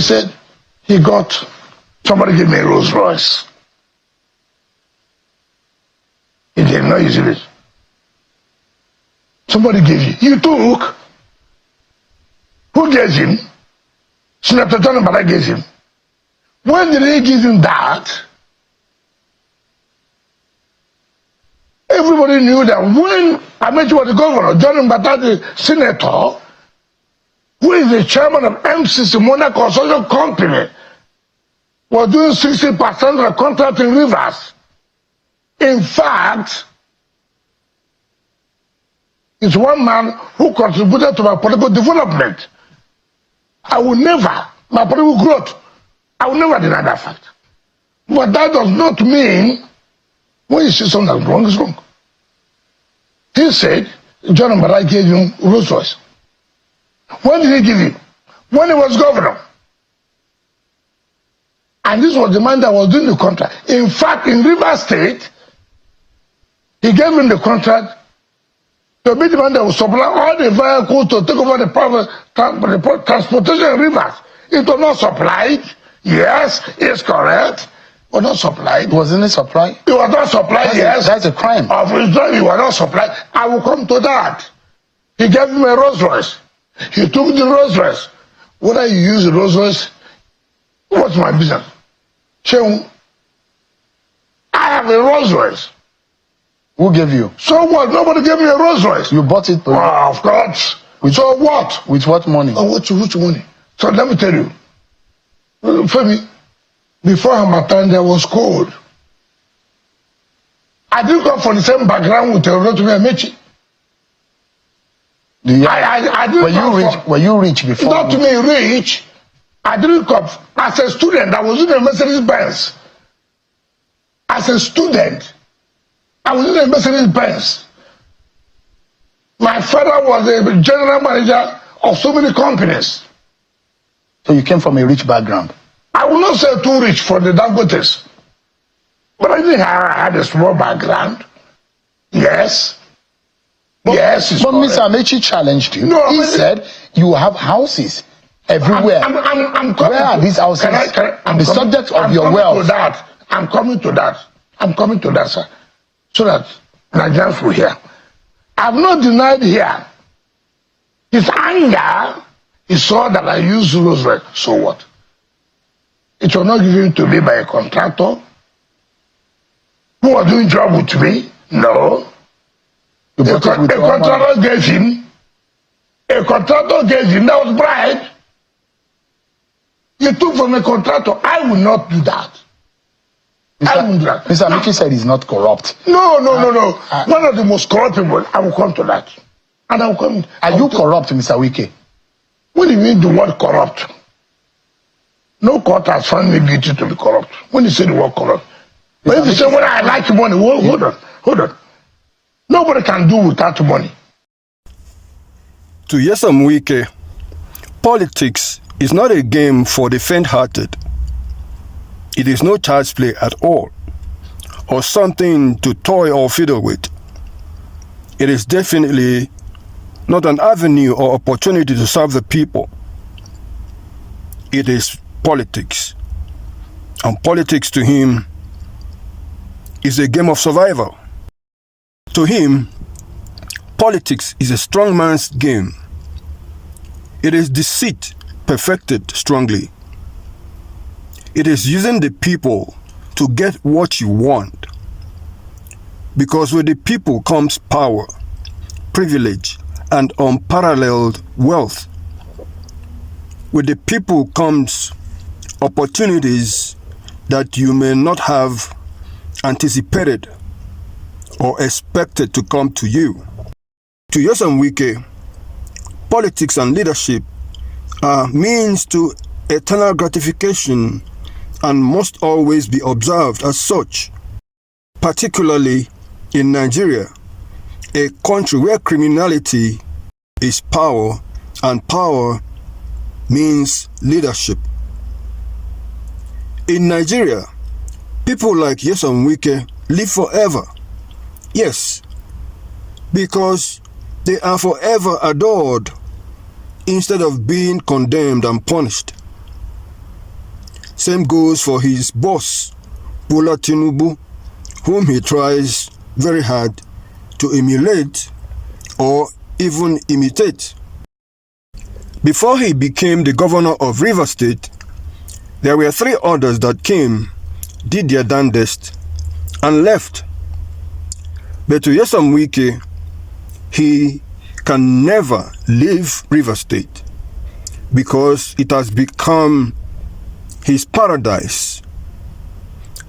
said he got, somebody gave me a Rolls Royce. He did not use it. Somebody gave you. You took. Who gave him? Senator John Mbada gave him. When did he give him that? Everybody knew that when Amechi was the governor, John Mbada the senator, who is the chairman of MCC, Mona Construction Company, was doing 60% of the contract in Rivers. In fact, it's one man who contributed to my political development. I will never, my political growth, I will never deny that fact. But that does not mean when you see something that's wrong, is wrong. He said, John Mbada gave him Rolls Royce. When did he give you? When he was governor. And this was the man that was doing the contract. In fact, in River State, he gave him the contract to be the man that will supply all the vehicles to take over the private transportation in Rivers. It was not supplied. Yes, it's correct. It was not supplied. Wasn't it supplied? It was not supplied, yes. That's a crime. Of Israel, it was not supplied. I will come to that. He gave him a Rolls Royce. He took the Rolls Royce. Whether you use the Rolls Royce, what's my business? Shehu, I have a Rolls Royce. Who gave you? So what? Nobody gave me a Rolls Royce. You bought it? Of course. So what? With what money? Oh, which money? So let me tell you. Femi, before Hamatan, there was cold. I didn't come from the same background with Rotimi Amechi. I didn't were you rich before? Not to me rich. I didn't come as a student. I was in a Mercedes Benz. As a student, I was in a Mercedes Benz. My father was a general manager of so many companies. So you came from a rich background? I will not say too rich for the Dangotes. But I think I had a small background. Yes. But Mr. Amechi challenged you. No, he said you have houses everywhere. I'm coming. Where are these houses? I'm the subject of your wealth. I'm coming to that, sir. So that Nigerians will hear. I've not denied here. His anger, he saw that I used Rolls Royce. So what? It was not given to me by a contractor who was doing job with me. No. A contractor gave him. A contractor gave him. That was bribe. You took from a contractor. I will not do that. Mr. Amechi said he's not corrupt. No. One of the most corrupt people. I will come to that. And I will come. Are you corrupt, Mr. Wike? What do you mean the word corrupt? No court has found me guilty to be corrupt. When you say the word corrupt. But if you say, well, I like money, hold on. Nobody can do without money. To Nyesom Wike, politics is not a game for the faint-hearted. It is no child's play at all, or something to toy or fiddle with. It is definitely not an avenue or opportunity to serve the people. It is politics. And politics to him is a game of survival. To him, politics is a strong man's game. It is deceit perfected strongly. It is using the people to get what you want. Because with the people comes power, privilege, and unparalleled wealth. With the people comes opportunities that you may not have anticipated or expected to come to you. To Nyesom Wike, politics and leadership are means to eternal gratification and must always be observed as such, particularly in Nigeria, a country where criminality is power and power means leadership. In Nigeria, people like Nyesom Wike live forever. Yes, because they are forever adored instead of being condemned and punished. Same goes for his boss, Bola Tinubu, whom he tries very hard to emulate or even imitate. Before he became the governor of Rivers State, there were 3 others that came, did their damnedest, and left. But to Nyesom Wike, he can never leave Rivers State because it has become his paradise,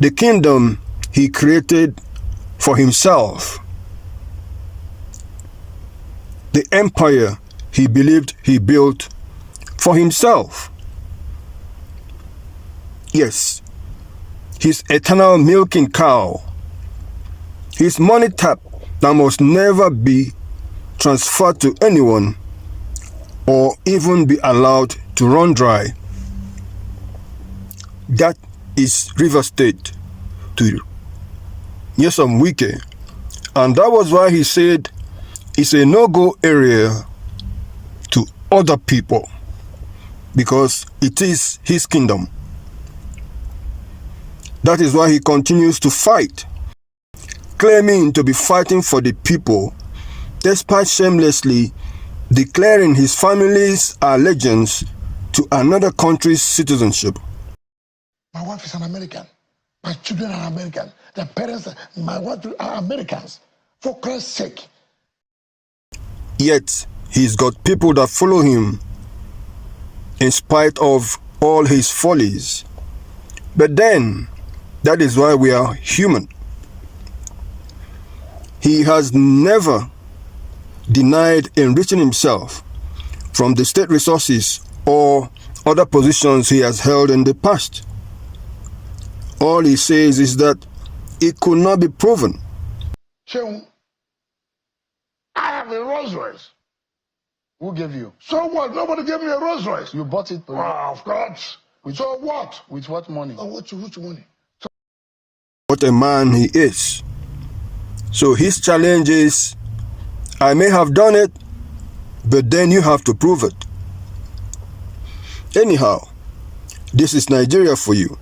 the kingdom he created for himself, the empire he believed he built for himself. Yes, his eternal milking cow, his money tap that must never be transferred to anyone or even be allowed to run dry. That is Rivers State to Nyesom Wike, and that was why he said it's a no-go area to other people because it is his kingdom. That is why he continues to fight, claiming to be fighting for the people, despite shamelessly declaring his family's allegiance to another country's citizenship. My wife is an American. My children are American. Their parents, my wife are Americans. For Christ's sake. Yet, he's got people that follow him in spite of all his follies. But then, that is why we are human. He has never denied enriching himself from the state resources or other positions he has held in the past. All he says is that it could not be proven. Shehu, I have a Rolls Royce. Who gave you? So what? Nobody gave me a Rolls Royce. You bought it? Of course. So what? With what money? Oh, which money? What a man he is. So his challenge is, I may have done it, but then you have to prove it. Anyhow, this is Nigeria for you,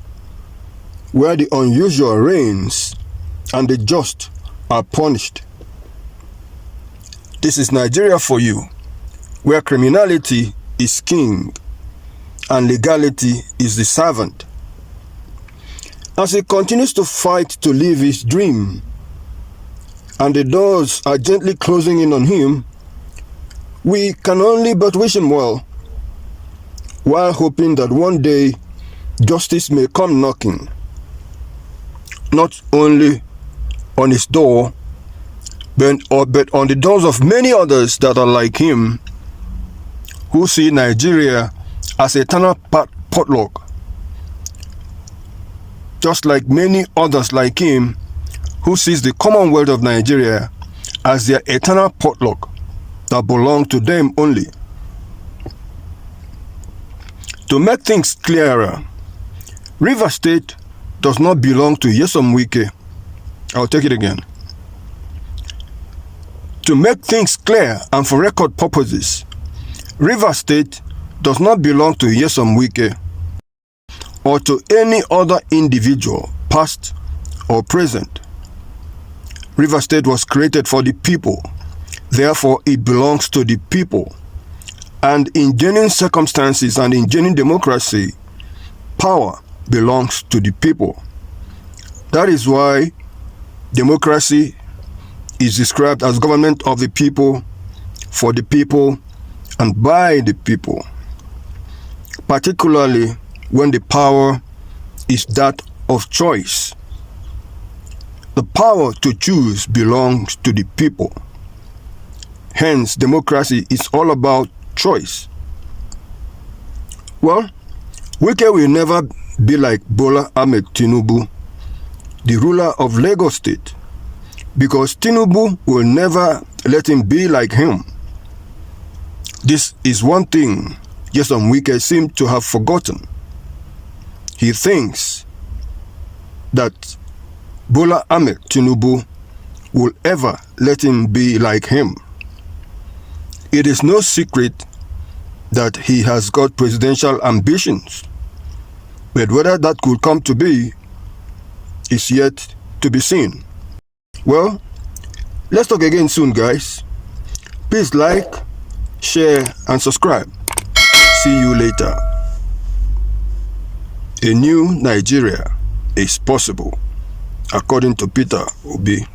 where the unusual reigns and the just are punished. This is Nigeria for you, where criminality is king and legality is the servant. As he continues to fight to live his dream, and the doors are gently closing in on him, we can only but wish him well, while hoping that one day justice may come knocking, not only on his door, but on the doors of many others that are like him, who see Nigeria as eternal potluck, just like many others like him who sees the Commonwealth of Nigeria as their eternal potluck that belong to them only. To make things clearer, Rivers State does not belong to Nyesom Wike. I'll take it again. To make things clear and for record purposes, Rivers State does not belong to Nyesom Wike or to any other individual, past or present. Rivers State was created for the people, therefore it belongs to the people. And in genuine circumstances and in genuine democracy, power belongs to the people. That is why democracy is described as government of the people, for the people, and by the people, particularly when the power is that of choice. The power to choose belongs to the people. Hence, democracy is all about choice. Well, Wike will never be like Bola Ahmed Tinubu, the ruler of Lagos State, because Tinubu will never let him be like him. This is one thing Nyesom Wike seems to have forgotten. He thinks that Bola Ahmed Tinubu will ever let him be like him. It is no secret that he has got presidential ambitions. But whether that could come to be is yet to be seen. Well, let's talk again soon, guys. Please like, share, and subscribe. See you later. A new Nigeria is possible, according to Peter Obi.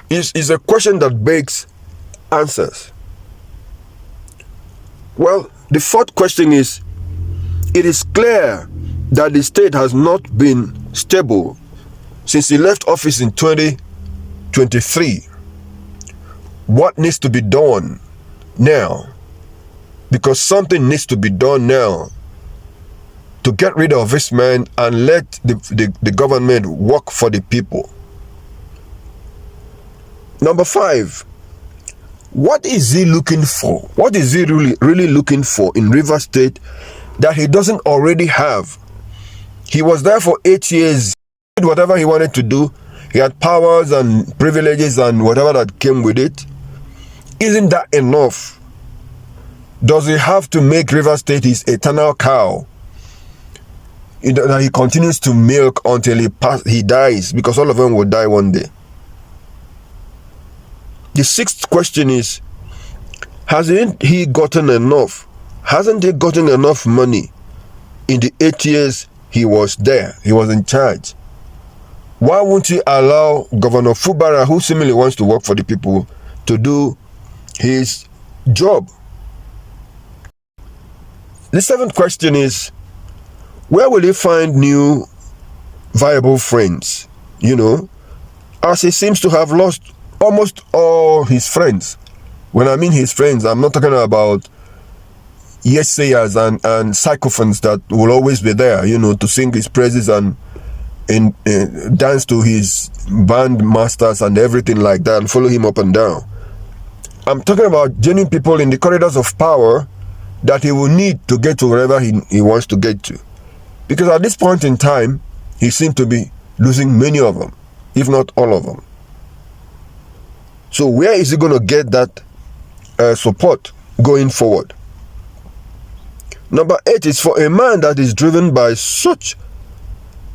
Is a question that begs answers. Well, the fourth question is, it is clear that the state has not been stable since he left office in 2023. What needs to be done now? Because something needs to be done now to get rid of this man and let the government work for the people. Number 5, what is he looking for? What is he really looking for in Rivers State that he doesn't already have? He was there for 8 years, did whatever he wanted to do. He had powers and privileges and whatever that came with it. Isn't that enough? Does he have to make Rivers State his eternal cow that he continues to milk until he dies? Because all of them will die one day. The 6th question is, hasn't he gotten enough? Hasn't he gotten enough money in the 8 years he was there? He was in charge. Why won't he allow Governor Fubara, who seemingly wants to work for the people, to do his job? The 7th question is, where will he find new viable friends? As he seems to have lost almost all his friends. When I mean his friends, I'm not talking about yes-sayers and sycophants that will always be there, to sing his praises and dance to his band masters and everything like that and follow him up and down. I'm talking about genuine people in the corridors of power that he will need to get to wherever he wants to get to. Because at this point in time, he seems to be losing many of them, if not all of them. So where is he going to get that support going forward? Number 8 is for a man that is driven by such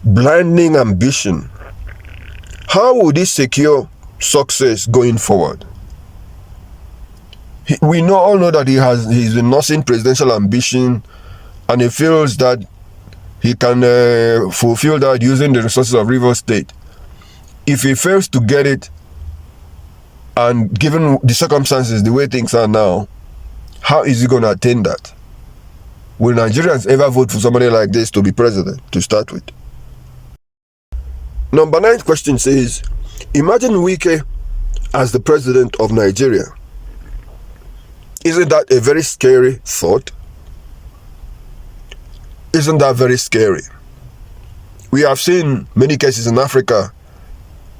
blinding ambition. How would he secure success going forward? We all know that he's been nursing presidential ambition, and he feels that he can fulfill that using the resources of Rivers State. If he fails to get it, and given the circumstances, the way things are now, how is he going to attain that? Will Nigerians ever vote for somebody like this to be president to start with? Number 9 question says, imagine Wike as the president of Nigeria. Isn't that a very scary thought? Isn't that very scary? We have seen many cases in Africa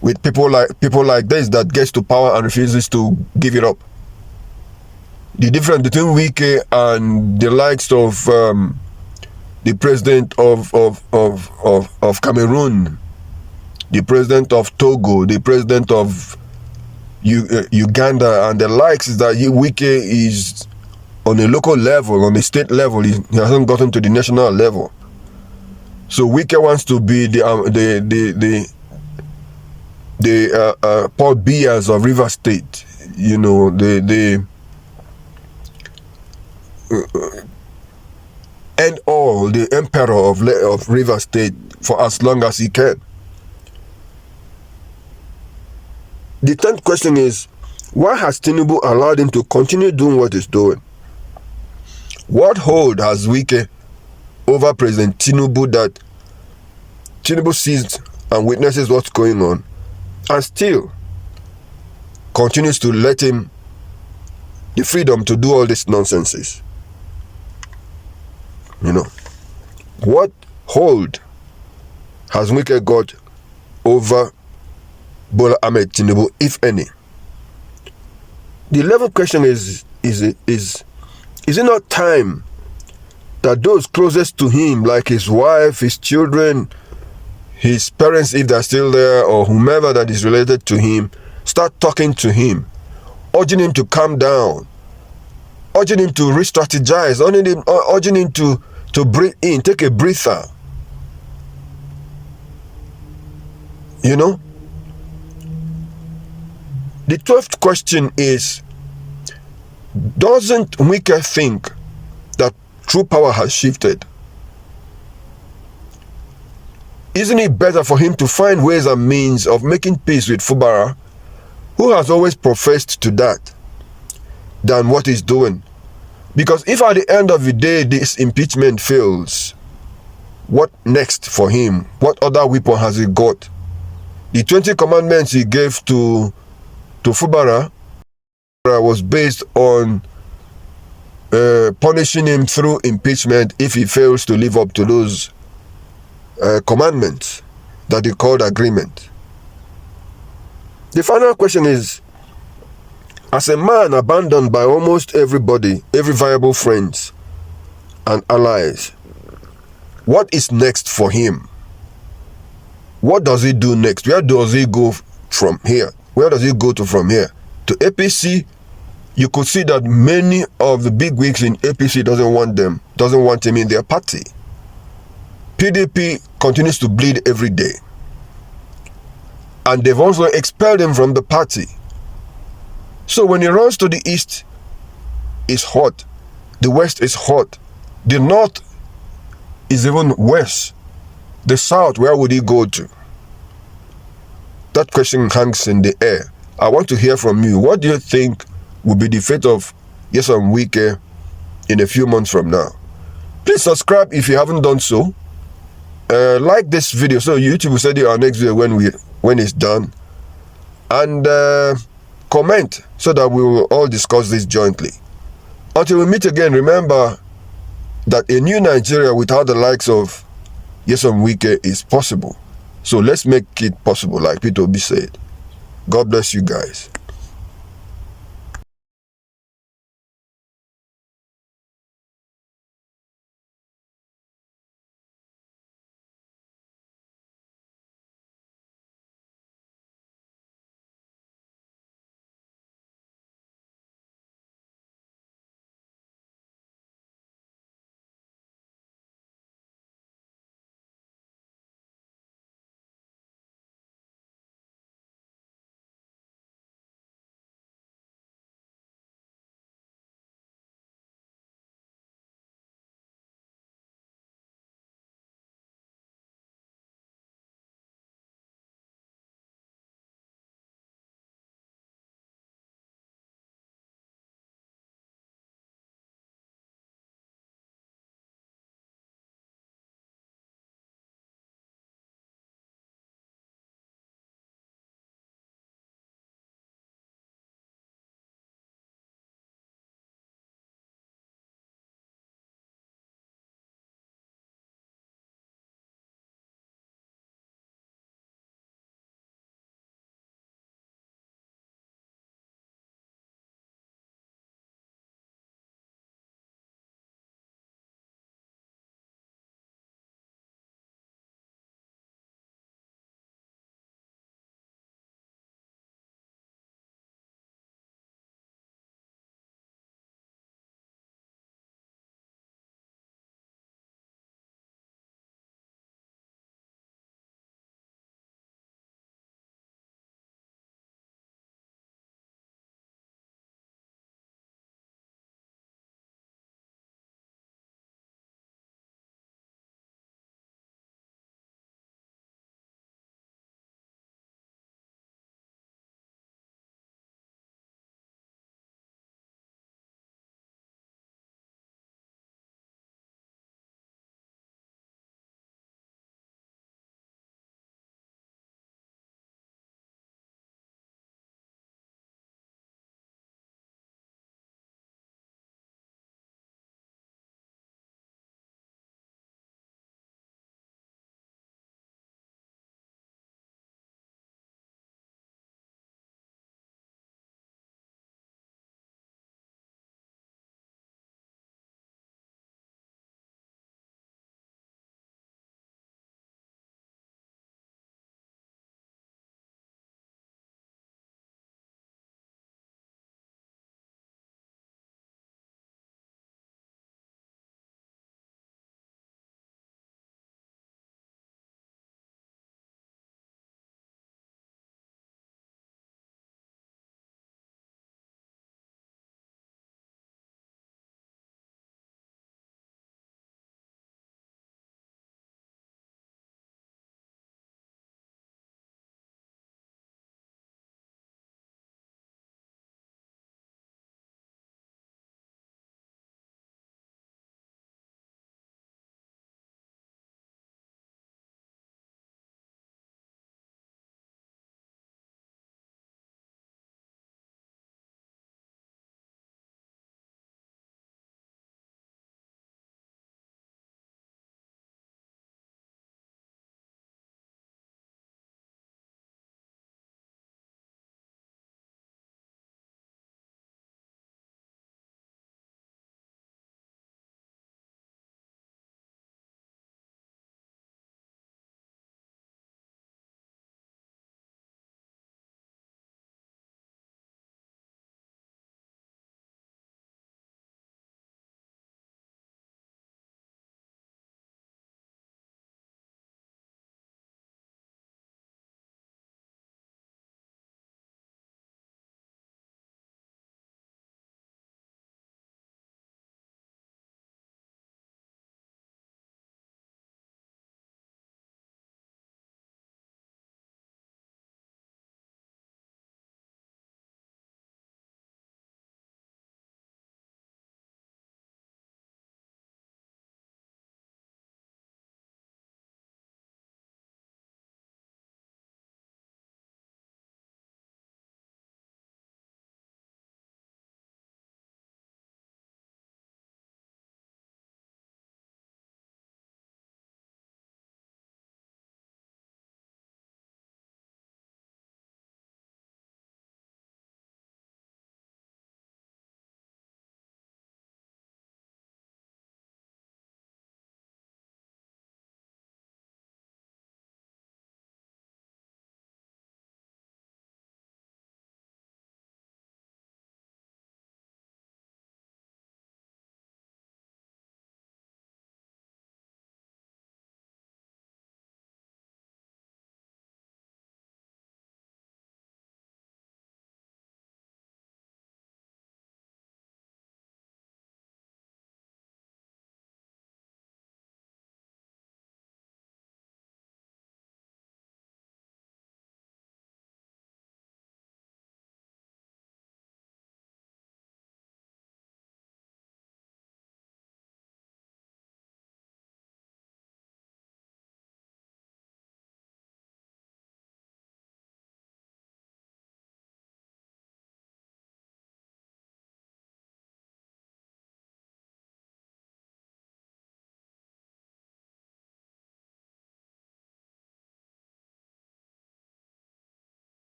with people like this that gets to power and refuses to give it up. The difference between Wike and the likes of the president of Cameroon, the president of Togo, the president of Uganda, and the likes is that Wike is on a local level, on a state level. He hasn't gotten to the national level. So Wike wants to be the Paul Bias of River State, you know, the end all, the emperor of River State for as long as he can. The 10th question is, why has Tinubu allowed him to continue doing what he's doing? What hold has Wike over President Tinubu that Tinubu sees and witnesses what's going on and still continues to let him the freedom to do all these nonsenses? You know, what hold has Wike got over Bola Ahmed Tinubu, if any? The 11th question is it not time that those closest to him, like his wife, his children, his parents, if they're still there, or whomever that is related to him, start talking to him, urging him to calm down, urging him to re-strategize, urging him to breathe in, take a breather? You know? The 12th question is, doesn't Wike think that true power has shifted? Isn't it better for him to find ways and means of making peace with Fubara, who has always professed to that, than what he's doing? Because if at the end of the day this impeachment fails, what next for him? What other weapon has he got? The 20 commandments he gave to Fubara was based on punishing him through impeachment if he fails to live up to those commandments that he called agreement. The final question is, as a man abandoned by almost everybody, every viable friends and allies, what is next for him? What does he do next? Where does he go from here? Where does he go to from here? To APC? You could see that many of the big wigs in APC doesn't want him in their party. PDP continues to bleed every day. And they've also expelled him from the party. So when he runs to the east, it's hot. The west is hot. The north is even worse. The south, where would he go to? That question hangs in the air. I want to hear from you. What do you think will be the fate of Nyesom Wike in a few months from now? Please subscribe if you haven't done so. Like this video so YouTube will send you our next video when it's done. And comment so that we will all discuss this jointly. Until we meet again, remember that a new Nigeria without the likes of Nyesom Wike is possible. So let's make it possible, like Peter Obi said. God bless you guys.